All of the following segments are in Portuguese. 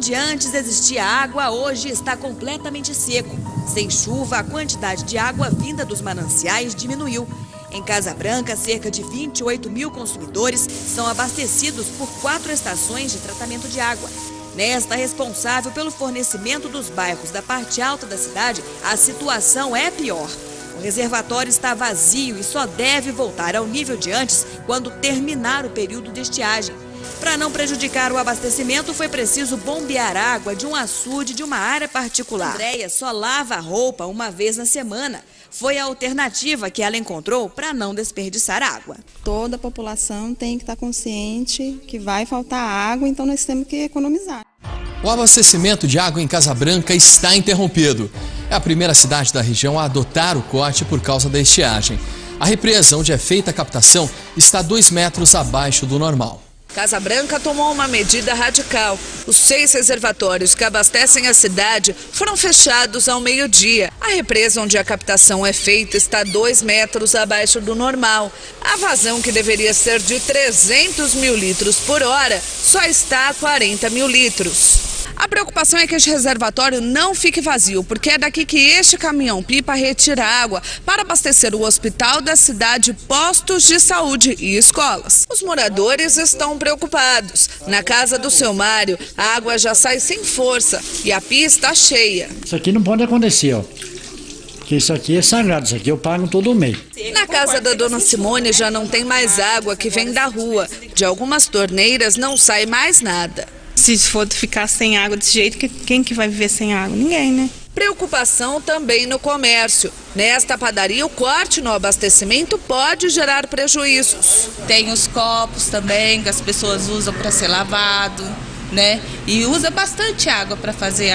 Onde antes existia água, hoje está completamente seco. Sem chuva, a quantidade de água vinda dos mananciais diminuiu. Em Casa Branca, cerca de 28 mil consumidores são abastecidos por 4 estações de tratamento de água. Nesta responsável pelo fornecimento dos bairros da parte alta da cidade, a situação é pior. O reservatório está vazio e só deve voltar ao nível de antes quando terminar o período de estiagem. Para não prejudicar o abastecimento, foi preciso bombear água de um açude de uma área particular. Andréia só lava a roupa uma vez na semana. Foi a alternativa que ela encontrou para não desperdiçar água. Toda a população tem que estar consciente que vai faltar água, então nós temos que economizar. O abastecimento de água em Casa Branca está interrompido. É a primeira cidade da região a adotar o corte por causa da estiagem. A represa onde é feita a captação está 2 metros abaixo do normal. Casa Branca tomou uma medida radical. Os 6 reservatórios que abastecem a cidade foram fechados ao meio-dia. A represa onde a captação é feita está 2 metros abaixo do normal. A vazão, que deveria ser de 300 mil litros por hora, só está a 40 mil litros. A preocupação é que este reservatório não fique vazio, porque é daqui que este caminhão-pipa retira água para abastecer o hospital da cidade, postos de saúde e escolas. Os moradores estão preocupados. Na casa do seu Mário, a água já sai sem força e a pia está cheia. Isso aqui não pode acontecer, ó. Porque isso aqui é sagrado, isso aqui eu pago todo mês. Na casa da dona Simone já não tem mais água que vem da rua. De algumas torneiras não sai mais nada. Se for ficar sem água desse jeito, quem que vai viver sem água? Ninguém, né? Preocupação também no comércio. Nesta padaria, o corte no abastecimento pode gerar prejuízos. Tem os copos também que as pessoas usam para ser lavado, né? E usa bastante água para fazer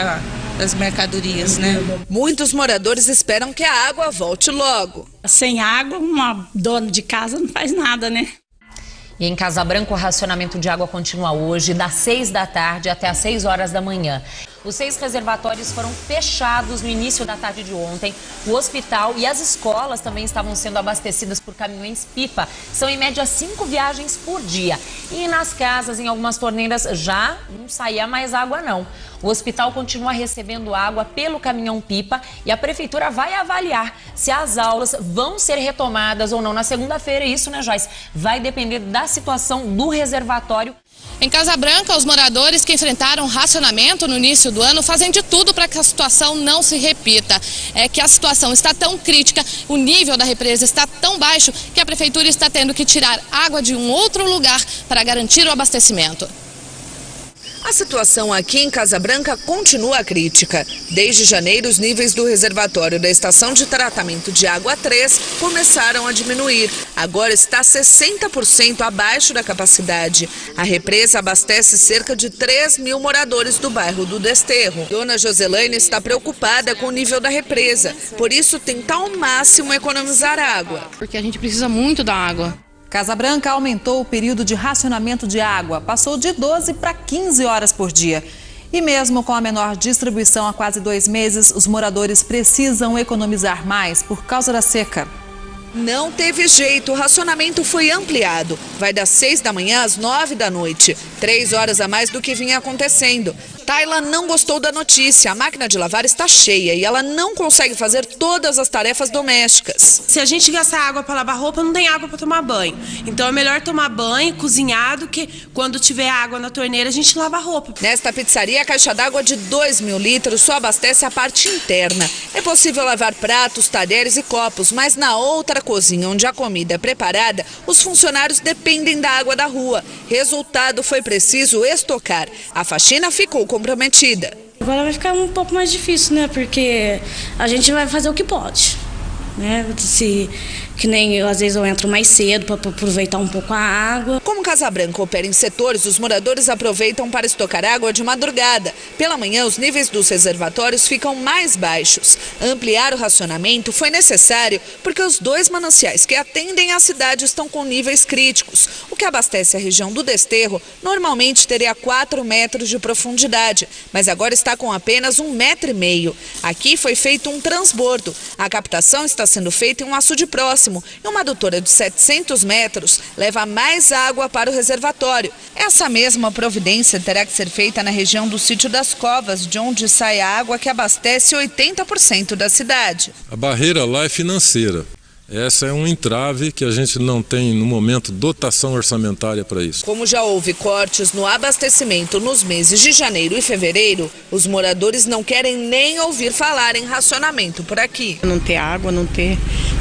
as mercadorias, né? Muitos moradores esperam que a água volte logo. Sem água, uma dona de casa não faz nada, né? E em Casa Branca, o racionamento de água continua hoje, das 6 da tarde até as 6 horas da manhã. Os 6 reservatórios foram fechados no início da tarde de ontem. O hospital e as escolas também estavam sendo abastecidas por caminhões-pipa. São, em média, 5 viagens por dia. E nas casas, em algumas torneiras, já não saía mais água, não. O hospital continua recebendo água pelo caminhão-pipa e a prefeitura vai avaliar se as aulas vão ser retomadas ou não na segunda-feira. Isso, né, Joyce? Vai depender da situação do reservatório. Em Casa Branca, os moradores que enfrentaram racionamento no início do ano fazem de tudo para que a situação não se repita. É que a situação está tão crítica, o nível da represa está tão baixo que a prefeitura está tendo que tirar água de um outro lugar para garantir o abastecimento. A situação aqui em Casa Branca continua crítica. Desde janeiro, os níveis do reservatório da estação de tratamento de água 3 começaram a diminuir. Agora está 60% abaixo da capacidade. A represa abastece cerca de 3 mil moradores do bairro do Desterro. Dona Joselaine está preocupada com o nível da represa. Por isso, tenta ao máximo economizar água. Porque a gente precisa muito da água. Casa Branca aumentou o período de racionamento de água, passou de 12 para 15 horas por dia. E mesmo com a menor distribuição há quase 2 meses, os moradores precisam economizar mais por causa da seca. Não teve jeito, o racionamento foi ampliado. Vai das 6 da manhã às 9 da noite, 3 horas a mais do que vinha acontecendo. Tayla não gostou da notícia. A máquina de lavar está cheia e ela não consegue fazer todas as tarefas domésticas. Se a gente gastar água para lavar roupa, não tem água para tomar banho. Então é melhor tomar banho, cozinhar, do que quando tiver água na torneira a gente lava a roupa. Nesta pizzaria, a caixa d'água de 2 mil litros só abastece a parte interna. É possível lavar pratos, talheres e copos, mas na outra cozinha, onde a comida é preparada, os funcionários dependem da água da rua. Resultado, foi preciso estocar. A faxina ficou comprometida. Agora vai ficar um pouco mais difícil, né? Porque a gente vai fazer o que pode, né? Que nem às vezes eu entro mais cedo para aproveitar um pouco a água. Como Casa Branca opera em setores, os moradores aproveitam para estocar água de madrugada. Pela manhã, os níveis dos reservatórios ficam mais baixos. Ampliar o racionamento foi necessário porque os 2 mananciais que atendem a cidade estão com níveis críticos. O que abastece a região do Desterro normalmente teria 4 metros de profundidade, mas agora está com apenas 1,5 metro. Aqui foi feito um transbordo. A captação está está sendo feita em um açude próximo e uma adutora de 700 metros leva mais água para o reservatório. Essa mesma providência terá que ser feita na região do Sítio das Covas, de onde sai a água que abastece 80% da cidade. A barreira lá é financeira. Essa é um entrave que a gente não tem, no momento, dotação orçamentária para isso. Como já houve cortes no abastecimento nos meses de janeiro e fevereiro, os moradores não querem nem ouvir falar em racionamento por aqui. Não ter água, não ter...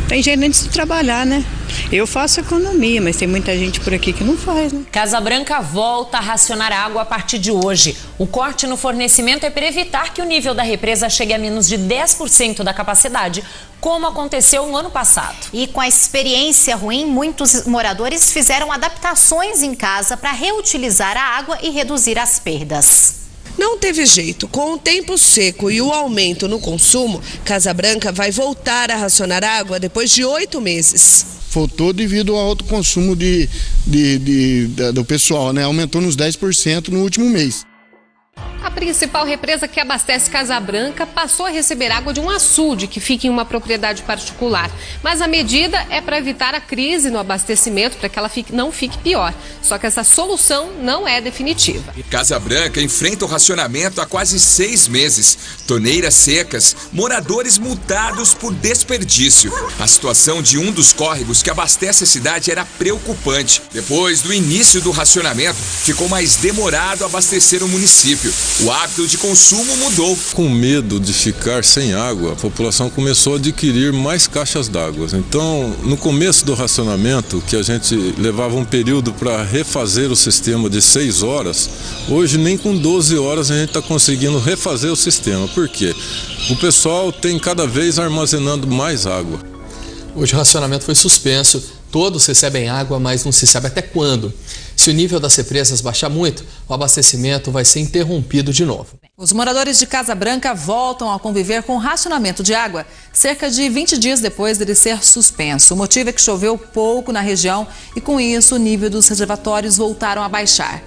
Tem gente de trabalhar, né? Eu faço economia, mas tem muita gente por aqui que não faz, né? Casa Branca volta a racionar água a partir de hoje. O corte no fornecimento é para evitar que o nível da represa chegue a menos de 10% da capacidade, como aconteceu no ano passado. E com a experiência ruim, muitos moradores fizeram adaptações em casa para reutilizar a água e reduzir as perdas. Não teve jeito. Com o tempo seco e o aumento no consumo, Casa Branca vai voltar a racionar água depois de 8 meses. Faltou devido ao alto consumo do pessoal, né? Aumentou nos 10% no último mês. A principal represa que abastece Casa Branca passou a receber água de um açude que fica em uma propriedade particular. Mas a medida é para evitar a crise no abastecimento, para que ela não fique pior. Só que essa solução não é definitiva. Casa Branca enfrenta o racionamento há quase 6 meses. Torneiras secas, moradores multados por desperdício. A situação de um dos córregos que abastece a cidade era preocupante. Depois do início do racionamento, ficou mais demorado abastecer o município. O hábito de consumo mudou. Com medo de ficar sem água, a população começou a adquirir mais caixas d'água. Então, no começo do racionamento, que a gente levava um período para refazer o sistema de 6 horas, hoje nem com 12 horas a gente está conseguindo refazer o sistema. Por quê? O pessoal tem cada vez armazenando mais água. Hoje o racionamento foi suspenso. Todos recebem água, mas não se sabe até quando. Se o nível das represas baixar muito, o abastecimento vai ser interrompido de novo. Os moradores de Casa Branca voltam a conviver com o racionamento de água cerca de 20 dias depois dele ser suspenso. O motivo é que choveu pouco na região e, com isso, o nível dos reservatórios voltaram a baixar.